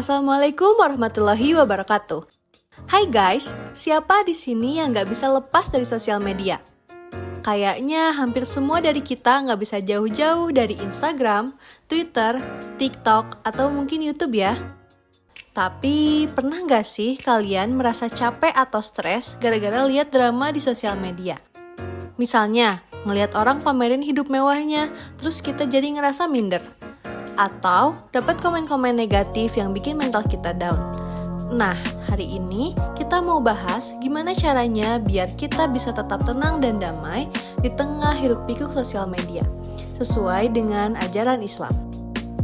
Assalamualaikum warahmatullahi wabarakatuh. Hai guys, siapa di sini yang nggak bisa lepas dari sosial media? Kayaknya hampir semua dari kita nggak bisa jauh-jauh dari Instagram, Twitter, TikTok, atau mungkin YouTube ya. Tapi pernah nggak sih kalian merasa capek atau stres gara-gara lihat drama di sosial media? Misalnya, ngelihat orang pamerin hidup mewahnya, terus kita jadi ngerasa minder. Atau dapat komen-komen negatif yang bikin mental kita down. Nah, hari ini kita mau bahas gimana caranya biar kita bisa tetap tenang dan damai di tengah hiruk-pikuk sosial media, sesuai dengan ajaran Islam.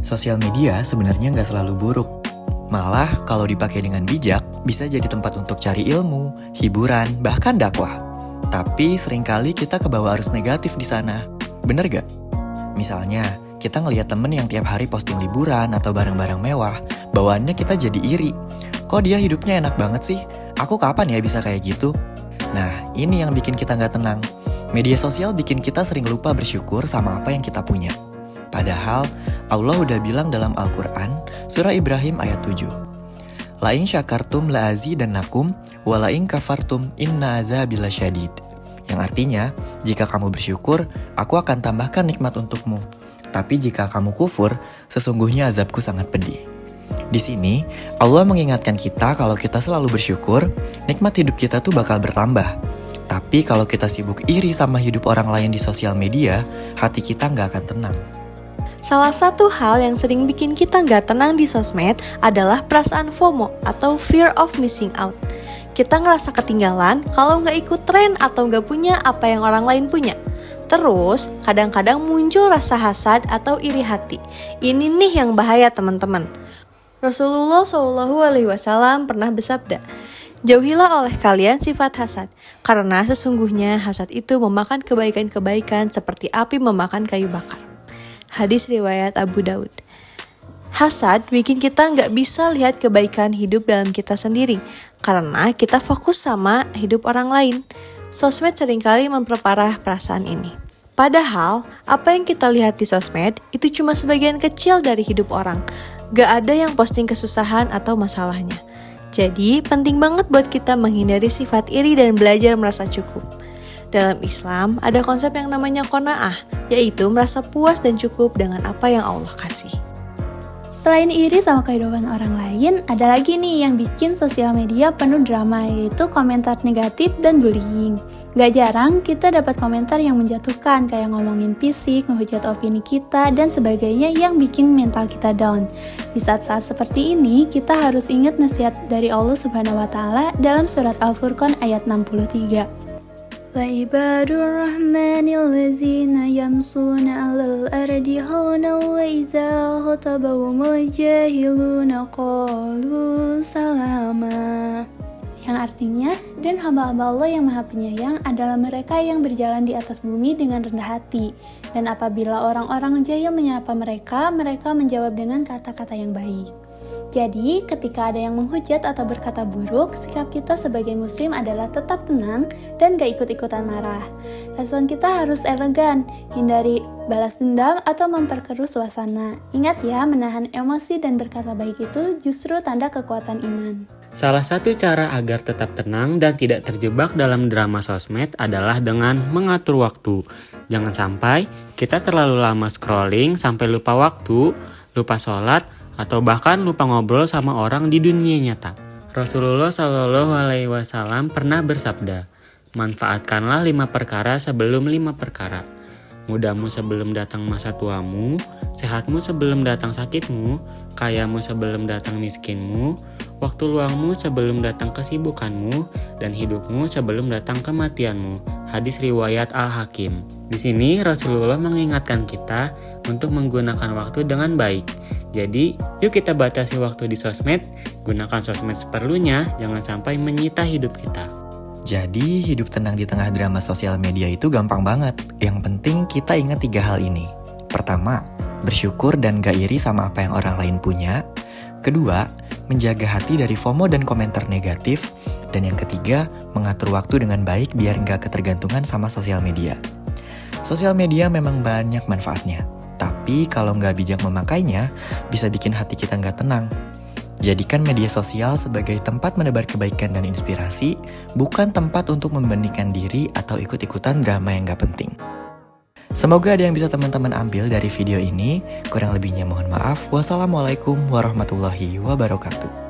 Sosial media sebenarnya nggak selalu buruk. Malah kalau dipakai dengan bijak, bisa jadi tempat untuk cari ilmu, hiburan, bahkan dakwah. Tapi seringkali kita kebawa arus negatif di sana. Bener gak? Misalnya, kita ngelihat temen yang tiap hari posting liburan atau barang-barang mewah, bawaannya kita jadi iri. Kok dia hidupnya enak banget sih? Aku kapan ya bisa kayak gitu? Nah, ini yang bikin kita nggak tenang. Media sosial bikin kita sering lupa bersyukur sama apa yang kita punya. Padahal, Allah udah bilang dalam Al-Quran, surah Ibrahim ayat 7. La'in syakartum la'azidannakum, wala'in kafartum inna azabila syadid. Yang artinya, jika kamu bersyukur, aku akan tambahkan nikmat untukmu. Tapi jika kamu kufur, sesungguhnya azabku sangat pedih. Di sini, Allah mengingatkan kita kalau kita selalu bersyukur, nikmat hidup kita tuh bakal bertambah. Tapi kalau kita sibuk iri sama hidup orang lain di sosial media, hati kita nggak akan tenang. Salah satu hal yang sering bikin kita nggak tenang di sosmed adalah perasaan FOMO atau fear of missing out. Kita ngerasa ketinggalan kalau nggak ikut tren atau nggak punya apa yang orang lain punya. Terus, kadang-kadang muncul rasa hasad atau iri hati. Ini nih yang bahaya teman-teman. Rasulullah SAW pernah bersabda, jauhilah oleh kalian sifat hasad, karena sesungguhnya hasad itu memakan kebaikan-kebaikan seperti api memakan kayu bakar. Hadis riwayat Abu Daud. Hasad bikin kita nggak bisa lihat kebaikan hidup dalam kita sendiri, karena kita fokus sama hidup orang lain. Sosmed seringkali memperparah perasaan ini. Padahal, apa yang kita lihat di sosmed itu cuma sebagian kecil dari hidup orang. Gak ada yang posting kesusahan atau masalahnya. Jadi, penting banget buat kita menghindari sifat iri dan belajar merasa cukup. Dalam Islam, ada konsep yang namanya qanaah, yaitu merasa puas dan cukup dengan apa yang Allah kasih. Selain iri sama kehidupan orang lain, ada lagi nih yang bikin sosial media penuh drama, yaitu komentar negatif dan bullying. Gak jarang kita dapat komentar yang menjatuhkan, kayak ngomongin fisik, ngehujat opini kita, dan sebagainya yang bikin mental kita down. Di saat-saat seperti ini, kita harus ingat nasihat dari Allah Subhanahu wa Ta'ala dalam surat Al-Furqan ayat 63. وَعِبَادُ الرَّحْمَنِ الَّذِينَ يَمْشُونَ عَلَى الْأَرْضِ هَوْنًا وَإِذَا خَاطَبَهُمُ الْجَاهِلُونَ قَالُوا سَلَامًا. Yang artinya, dan hamba-hamba Allah yang maha penyayang adalah mereka yang berjalan di atas bumi dengan rendah hati. Dan apabila orang-orang jahil menyapa mereka, mereka menjawab dengan kata-kata yang baik. Jadi, ketika ada yang menghujat atau berkata buruk, sikap kita sebagai muslim adalah tetap tenang dan gak ikut-ikutan marah. Respon kita harus elegan, hindari balas dendam atau memperkeruh suasana. Ingat ya, menahan emosi dan berkata baik itu justru tanda kekuatan iman. Salah satu cara agar tetap tenang dan tidak terjebak dalam drama sosmed adalah dengan mengatur waktu. Jangan sampai kita terlalu lama scrolling sampai lupa waktu, lupa sholat, atau bahkan lupa ngobrol sama orang di dunia nyata. Rasulullah SAW pernah bersabda, manfaatkanlah 5 perkara sebelum 5 perkara. Mudamu sebelum datang masa tuamu, sehatmu sebelum datang sakitmu, kayamu sebelum datang miskinmu, waktu luangmu sebelum datang kesibukanmu, dan hidupmu sebelum datang kematianmu. Hadis riwayat Al-Hakim. Di sini Rasulullah mengingatkan kita untuk menggunakan waktu dengan baik. Jadi, yuk kita batasi waktu di sosmed, gunakan sosmed seperlunya, jangan sampai menyita hidup kita. Jadi, hidup tenang di tengah drama sosial media itu gampang banget. Yang penting kita ingat 3 hal ini. Pertama, bersyukur dan gak iri sama apa yang orang lain punya. Kedua, menjaga hati dari FOMO dan komentar negatif. Dan yang ketiga, mengatur waktu dengan baik biar gak ketergantungan sama sosial media. Sosial media memang banyak manfaatnya. Tapi kalau nggak bijak memakainya, bisa bikin hati kita nggak tenang. Jadikan media sosial sebagai tempat menebar kebaikan dan inspirasi, bukan tempat untuk membandingkan diri atau ikut-ikutan drama yang gak penting. Semoga ada yang bisa teman-teman ambil dari video ini. Kurang lebihnya mohon maaf. Wassalamualaikum warahmatullahi wabarakatuh.